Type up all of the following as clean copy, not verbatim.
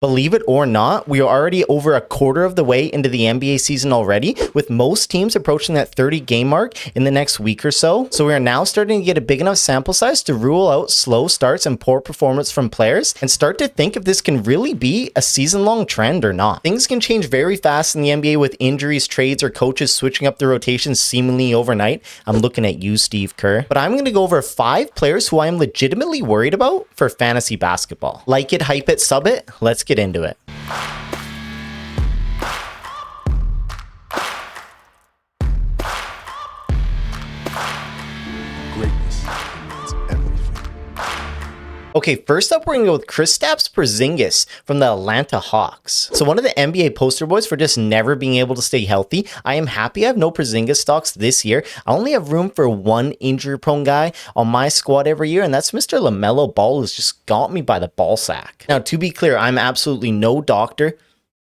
Believe it or not, we are already over a quarter of the way into the NBA season already, with most teams approaching that 30 game mark in the next week or so. So we are now starting to get a big enough sample size to rule out slow starts and poor performance from players and start to think if this can really be a season-long trend or not. Things can change very fast in the NBA with injuries, trades, or coaches switching up the rotations seemingly overnight. I'm looking at you, Steve Kerr. But I'm going to go over 5 players who I am legitimately worried about for fantasy basketball. Like it, hype it, sub it. Let's get into it. Greatness means everything. Okay, first up, we're going to go with Kristaps Porzingis from the Atlanta Hawks. So one of the NBA poster boys for just never being able to stay healthy. I am happy I have no Porzingis stocks this year. I only have room for one injury-prone guy on my squad every year, and that's Mr. LaMelo Ball, who's just got me by the ball sack. Now, to be clear, I'm absolutely no doctor.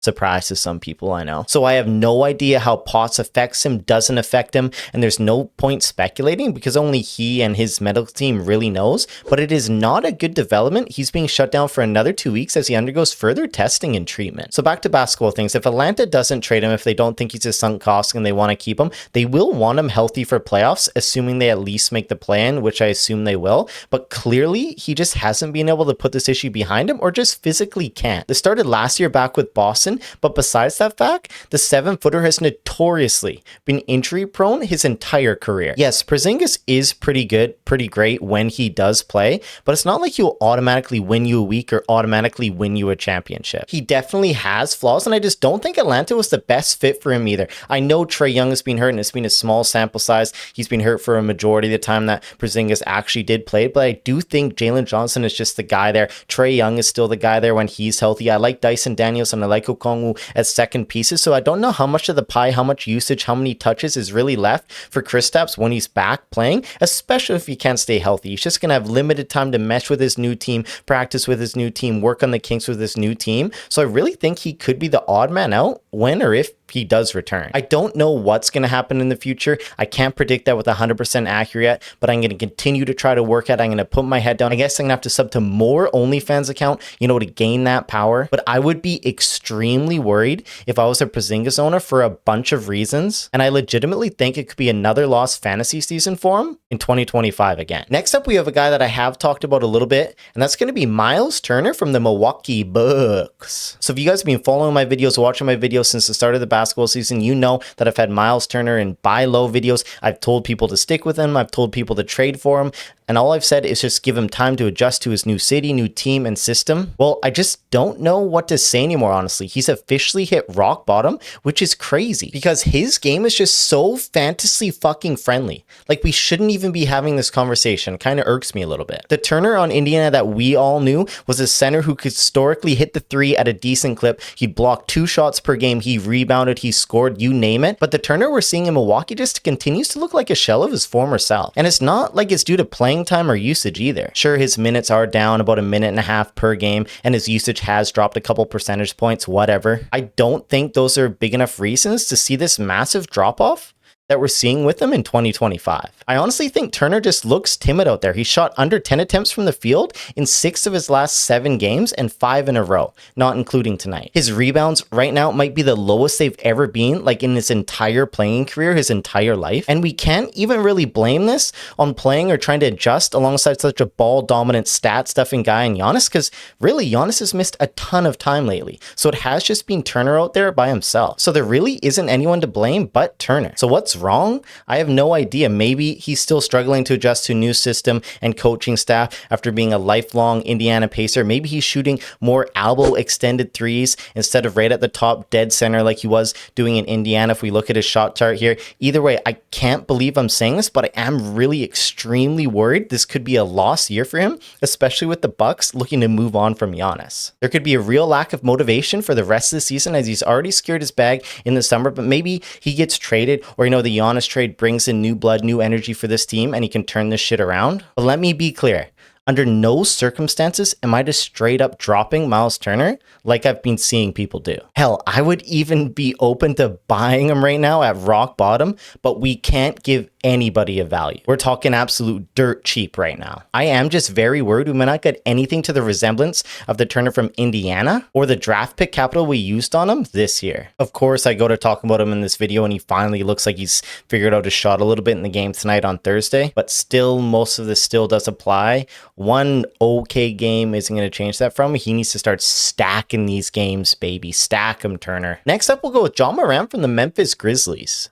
Surprise to some people, I know. So I have no idea how POTS affects him, doesn't affect him, and there's no point speculating because only he and his medical team really knows. But it is not a good development. He's being shut down for another 2 weeks as he undergoes further testing and treatment. So back to basketball things. If Atlanta doesn't trade him, if they don't think he's a sunk cost and they want to keep him, they will want him healthy for playoffs, assuming they at least make the play-in, which I assume they will. But clearly, he just hasn't been able to put this issue behind him or just physically can't. This started last year back with Boston. But besides that fact, the 7-footer has notoriously been injury prone his entire career. Yes, Porzingis is pretty good, pretty great when he does play, but it's not like he'll automatically win you a week or automatically win you a championship. He definitely has flaws, and I just don't think Atlanta was the best fit for him either. I know Trae Young has been hurt, and it's been a small sample size. He's been hurt for a majority of the time that Porzingis actually did play, but I do think Jalen Johnson is just the guy there. Trae Young is still the guy there when he's healthy. I like Dyson Daniels and I like Okongwu as second pieces, so I don't know how much of the pie, how much usage, how many touches is really left for Kristaps when he's back playing, especially if he can't stay healthy. He's just going to have limited time to mesh with his new team, practice with his new team, work on the kinks with his new team, so I really think he could be the odd man out when or if he does return. I don't know what's going to happen in the future. I can't predict that with 100% accurate, but I'm going to continue to try to work at it. I'm going to put my head down. I guess I'm going to have to sub to more OnlyFans account, to gain that power. But I would be extremely worried if I was a Porzingis owner for a bunch of reasons. And I legitimately think it could be another lost fantasy season for him in 2025 again. Next up, we have a guy that I have talked about a little bit, and that's going to be Miles Turner from the Milwaukee Bucks. So if you guys have been following my videos, watching my videos since the start of the basketball season, you know that I've had Miles Turner in buy low videos. I've told people to stick with him. I've told people to trade for him. And all I've said is just give him time to adjust to his new city, new team, and system. Well, I just don't know what to say anymore, honestly. He's officially hit rock bottom, which is crazy because his game is just so fantasy fucking friendly. Like, we shouldn't even be having this conversation. Kind of irks me a little bit. The Turner on Indiana that we all knew was a center who could historically hit the three at a decent clip. He'd block 2 shots per game. He rebounded. He scored, you name it. But the Turner we're seeing in Milwaukee just continues to look like a shell of his former self. And it's not like it's due to playing time or usage either. Sure, his minutes are down about 1.5 minutes per game, and his usage has dropped a couple percentage points, whatever. I don't think those are big enough reasons to see this massive drop-off that we're seeing with him in 2025. I honestly think Turner just looks timid out there. He shot under 10 attempts from the field in 6 of his last 7 games and 5 in a row, not including tonight. His rebounds right now might be the lowest they've ever been, like in his entire playing career, his entire life. And we can't even really blame this on playing or trying to adjust alongside such a ball-dominant stat-stuffing guy in Giannis, because really, Giannis has missed a ton of time lately. So it has just been Turner out there by himself. So there really isn't anyone to blame but Turner. So what's wrong? I have no idea. Maybe he's still struggling to adjust to a new system and coaching staff after being a lifelong Indiana Pacer. Maybe he's shooting more elbow extended threes instead of right at the top dead center like he was doing in Indiana if we look at his shot chart here. Either way, I can't believe I'm saying this, but I am really extremely worried this could be a lost year for him, especially with the Bucks looking to move on from Giannis. There could be a real lack of motivation for the rest of the season as he's already secured his bag in the summer, but maybe he gets traded, or the Giannis trade brings in new blood, new energy for this team, and he can turn this shit around. But let me be clear. Under no circumstances am I just straight up dropping Miles Turner like I've been seeing people do. Hell, I would even be open to buying him right now at rock bottom, but we can't give anybody of value. We're talking absolute dirt cheap right now. I am just very worried we might not get anything to the resemblance of the Turner from Indiana or the draft pick capital we used on him this year. Of course, I go to talk about him in this video and he finally looks like he's figured out his shot a little bit in the game tonight on Thursday, but still most of this still does apply. One okay game isn't going to change that from him. He needs to start stacking these games, baby. Stack them, Turner. Next up, we'll go with Ja Morant from the Memphis Grizzlies.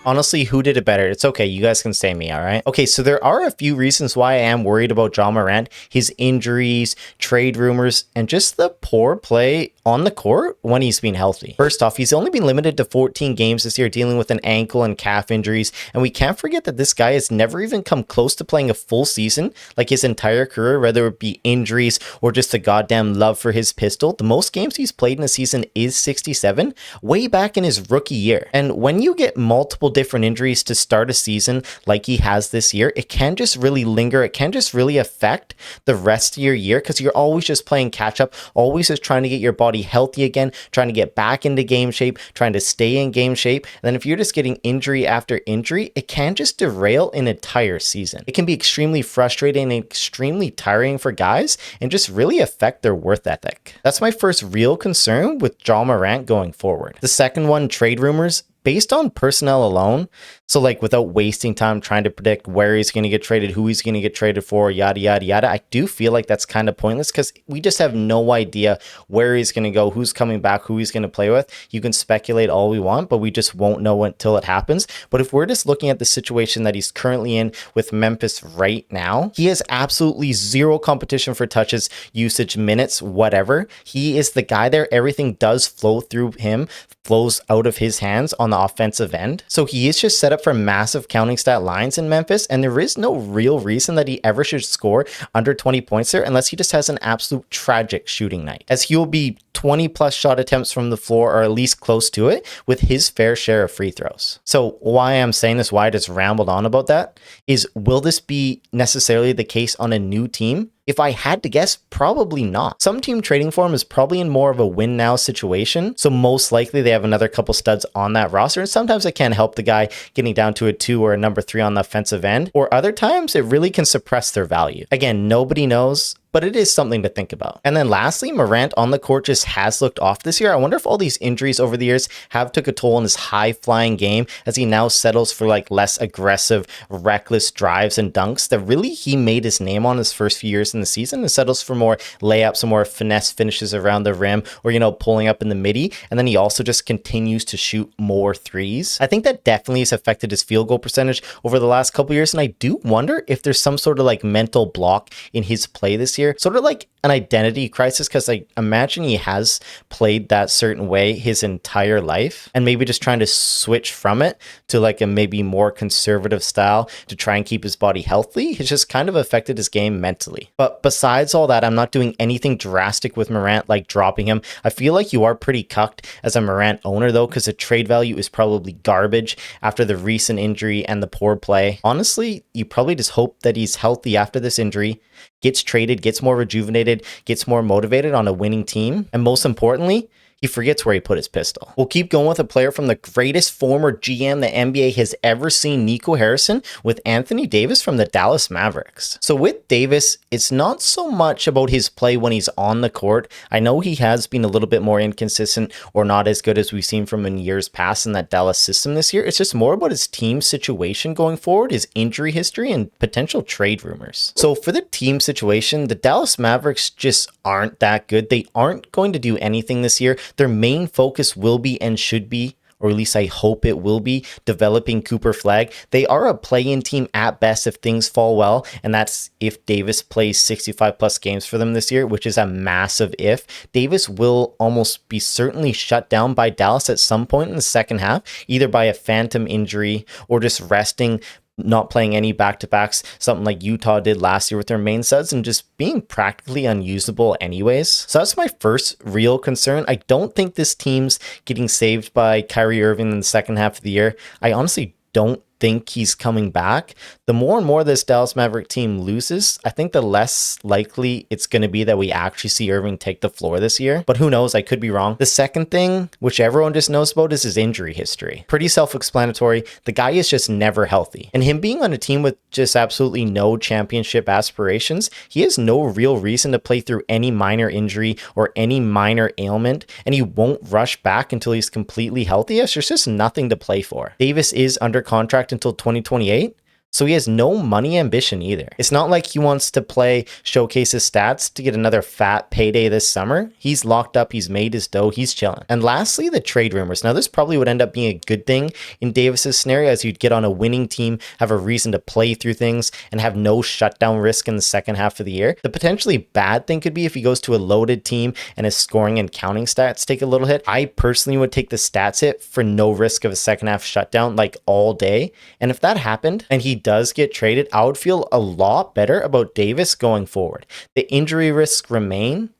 Honestly, who did it better? It's okay. You guys can say me, all right? Okay, so there are a few reasons why I am worried about Ja Morant. His injuries, trade rumors, and just the poor play on the court when he's been healthy. First off, he's only been limited to 14 games this year, dealing with an ankle and calf injuries. And we can't forget that this guy has never even come close to playing a full season, like his entire career, whether it be injuries or just a goddamn love for his pistol. The most games he's played in a season is 67, way back in his rookie year. And when you get multiple different injuries to start a season like he has this year, it can just really linger. It can just really affect the rest of your year because you're always just playing catch up, always just trying to get your body healthy again, trying to get back into game shape, trying to stay in game shape. And then if you're just getting injury after injury, it can just derail an entire season. It can be extremely frustrating and extremely tiring for guys and just really affect their worth ethic. That's my first real concern with Ja Morant going forward. The second one, trade rumors. Based on personnel alone, so like without wasting time trying to predict where he's going to get traded, who he's going to get traded for, yada, yada, yada, I do feel like that's kind of pointless because we just have no idea where he's going to go, who's coming back, who he's going to play with. You can speculate all we want, but we just won't know until it happens. But if we're just looking at the situation that he's currently in with Memphis right now, he has absolutely zero competition for touches, usage, minutes, whatever. He is the guy there. Everything does flow through him, flows out of his hands on the offensive end. So he is just set up for massive counting stat lines in Memphis, and there is no real reason that he ever should score under 20 points there unless he just has an absolute tragic shooting night, as he will be 20 plus shot attempts from the floor or at least close to it with his fair share of free throws. So why I'm saying this, why I just rambled on about that, is will this be necessarily the case on a new team? If I had to guess, probably not. Some team trading for him is probably in more of a win now situation. So most likely they have another couple studs on that roster. And sometimes it can help the guy getting down to a 2 or a number 3 on the offensive end. Or other times it really can suppress their value. Again, nobody knows, but it is something to think about. And then lastly, Morant on the court just has looked off this year. I wonder if all these injuries over the years have took a toll on his high-flying game as he now settles for like less aggressive, reckless drives and dunks that really he made his name on his first few years in the season, and settles for more layups and more finesse finishes around the rim or, you know, pulling up in the midi. And then he also just continues to shoot more threes. I think that definitely has affected his field goal percentage over the last couple years. And I do wonder if there's some sort of like mental block in his play this year, sort of like an identity crisis, because I imagine he has played that certain way his entire life and maybe just trying to switch from it to like a maybe more conservative style to try and keep his body healthy. It's just kind of affected his game mentally. But besides all that, I'm not doing anything drastic with Morant, like dropping him. I feel like you are pretty cucked as a Morant owner though, because the trade value is probably garbage after the recent injury and the poor play. Honestly, you probably just hope that he's healthy after this injury, gets traded, gets more rejuvenated, gets more motivated on a winning team, and most importantly, he forgets where he put his pistol. We'll keep going with a player from the greatest former GM the NBA has ever seen, Nico Harrison, with Anthony Davis from the Dallas Mavericks. So with Davis, it's not so much about his play when he's on the court. I know he has been a little bit more inconsistent or not as good as we've seen from in years past in that Dallas system this year. It's just more about his team situation going forward, his injury history, and potential trade rumors. So for the team situation, the Dallas Mavericks just aren't that good. They aren't going to do anything this year. Their main focus will be and should be, or at least I hope it will be, developing Cooper Flagg. They are a play-in team at best if things fall well, and that's if Davis plays 65 plus games for them this year, which is a massive if. Davis will almost be certainly shut down by Dallas at some point in the second half, either by a phantom injury or just resting, not playing any back-to-backs, something like Utah did last year with their main studs, and just being practically unusable anyways. So that's my first real concern. I don't think this team's getting saved by Kyrie Irving in the second half of the year. I honestly don't think he's coming back, the more and more this Dallas Maverick team loses, I think the less likely it's going to be that we actually see Irving take the floor this year. But who knows? I could be wrong. The second thing, which everyone just knows about, is his injury history. Pretty self-explanatory. The guy is just never healthy. And him being on a team with just absolutely no championship aspirations, he has no real reason to play through any minor injury or any minor ailment, and he won't rush back until he's completely healthy. There's just nothing to play for. Davis is under contract until 2028. So he has no money ambition either. It's not like he wants to play, showcase his stats to get another fat payday this summer. He's locked up, he's made his dough, he's chilling. And lastly, the trade rumors. Now this probably would end up being a good thing in Davis's scenario, as you'd get on a winning team, have a reason to play through things, and have no shutdown risk in the second half of the year. The potentially bad thing could be if he goes to a loaded team and his scoring and counting stats take a little hit. I personally would take the stats hit for no risk of a second half shutdown like all day. And if that happened and he does get traded, I would feel a lot better about Davis going forward. The injury risks remain,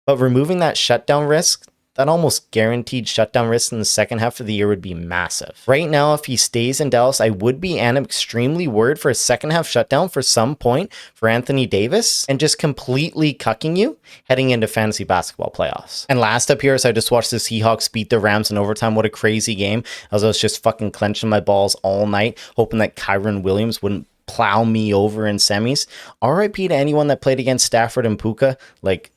but removing that shutdown risk, that almost guaranteed shutdown risk in the second half of the year would be massive. Right now, if he stays in Dallas, I would be and I'm extremely worried for a second half shutdown for some point for Anthony Davis and just completely cucking you heading into fantasy basketball playoffs. And last up here is I just watched the Seahawks beat the Rams in overtime. What a crazy game. As I was just fucking clenching my balls all night, hoping that Kyron Williams wouldn't plow me over in semis. RIP to anyone that played against Stafford and Puka. Like,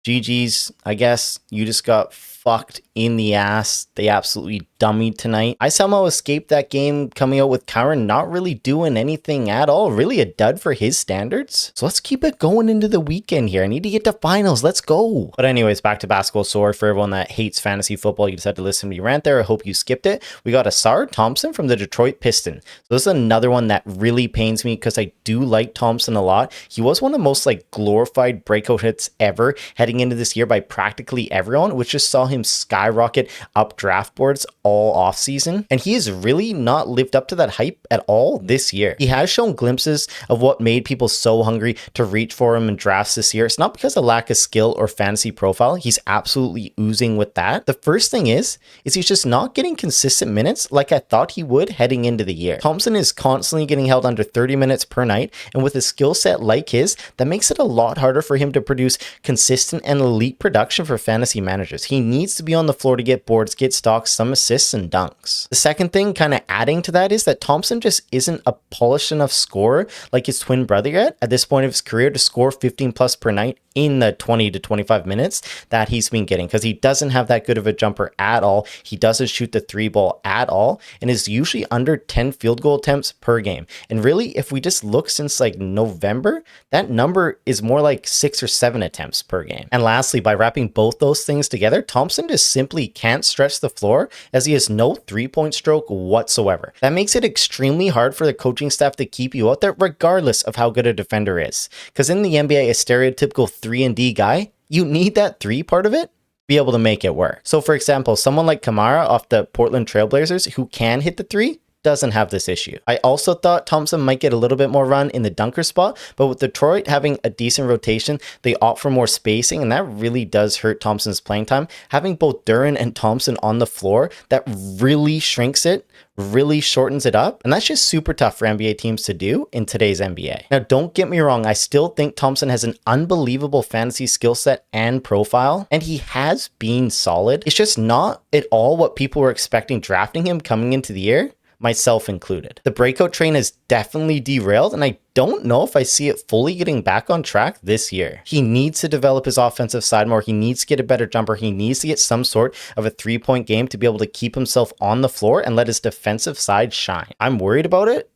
GG's, I guess. You just got fucked in the ass. They absolutely dummied tonight. I somehow escaped that game coming out with Kyron not really doing anything at all. Really a dud for his standards. So let's keep it going into the weekend here. I need to get to finals. Let's go. But anyways, back to basketball. Sorry for everyone that hates fantasy football. You just had to listen to me rant there. I hope you skipped it. We got Asar Thompson from the Detroit Pistons. So this is another one that really pains me because I do like Thompson a lot. He was one of the most like glorified breakout hits ever heading into this year by practically everyone, which just saw him skyrocket up draft boards all off season. And he has really not lived up to that hype at all this year. He has shown glimpses of what made people so hungry to reach for him in drafts this year. It's not because of lack of skill or fantasy profile. He's absolutely oozing with that. The first thing is he's just not getting consistent minutes like I thought he would heading into the year. Thompson is constantly getting held under 30 minutes per night, and with a skill set like his, that makes it a lot harder for him to produce consistent and elite production for fantasy managers. He needs to be on the floor to get boards, get stocks, some assists, and dunks. The second thing kind of adding to that is that Thompson just isn't a polished enough scorer like his twin brother yet at this point of his career to score 15 plus per night in the 20 to 25 minutes that he's been getting, because he doesn't have that good of a jumper at all. He doesn't shoot the three ball at all and is usually under 10 field goal attempts per game. And really, if we just look since like November, that number is more like 6 or 7 attempts per game. And lastly, by wrapping both those things together, Thompson just simply can't stretch the floor as he has no three-point stroke whatsoever. That makes it extremely hard for the coaching staff to keep you out there regardless of how good a defender is. Because in the NBA, a stereotypical 3-and-D guy, you need that 3 part of it be able to make it work. So for example, someone like Kamara off the Portland Trailblazers who can hit the 3 doesn't have this issue. I also thought Thompson might get a little bit more run in the dunker spot, but with Detroit having a decent rotation, they opt for more spacing, and that really does hurt Thompson's playing time. Having both Duren and Thompson on the floor, that really shrinks it, really shortens it up, and that's just super tough for NBA teams to do in today's NBA. Now, don't get me wrong, I still think Thompson has an unbelievable fantasy skill set and profile, and he has been solid. It's just not at all what people were expecting drafting him coming into the year, myself included. The breakout train has definitely derailed, and I don't know if I see it fully getting back on track this year. He needs to develop his offensive side more. He needs to get a better jumper. He needs to get some sort of a three-point game to be able to keep himself on the floor and let his defensive side shine. I'm worried about it,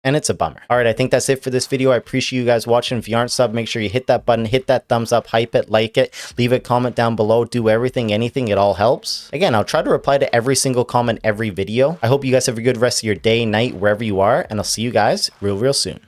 and it's a bummer. All right, I think that's it for this video. I appreciate you guys watching. If you aren't subbed, make sure you hit that button, hit that thumbs up, hype it, like it, leave a comment down below, do everything, anything, it all helps. Again, I'll try to reply to every single comment every video. I hope you guys have a good rest of your day, night, wherever you are, and I'll see you guys real soon.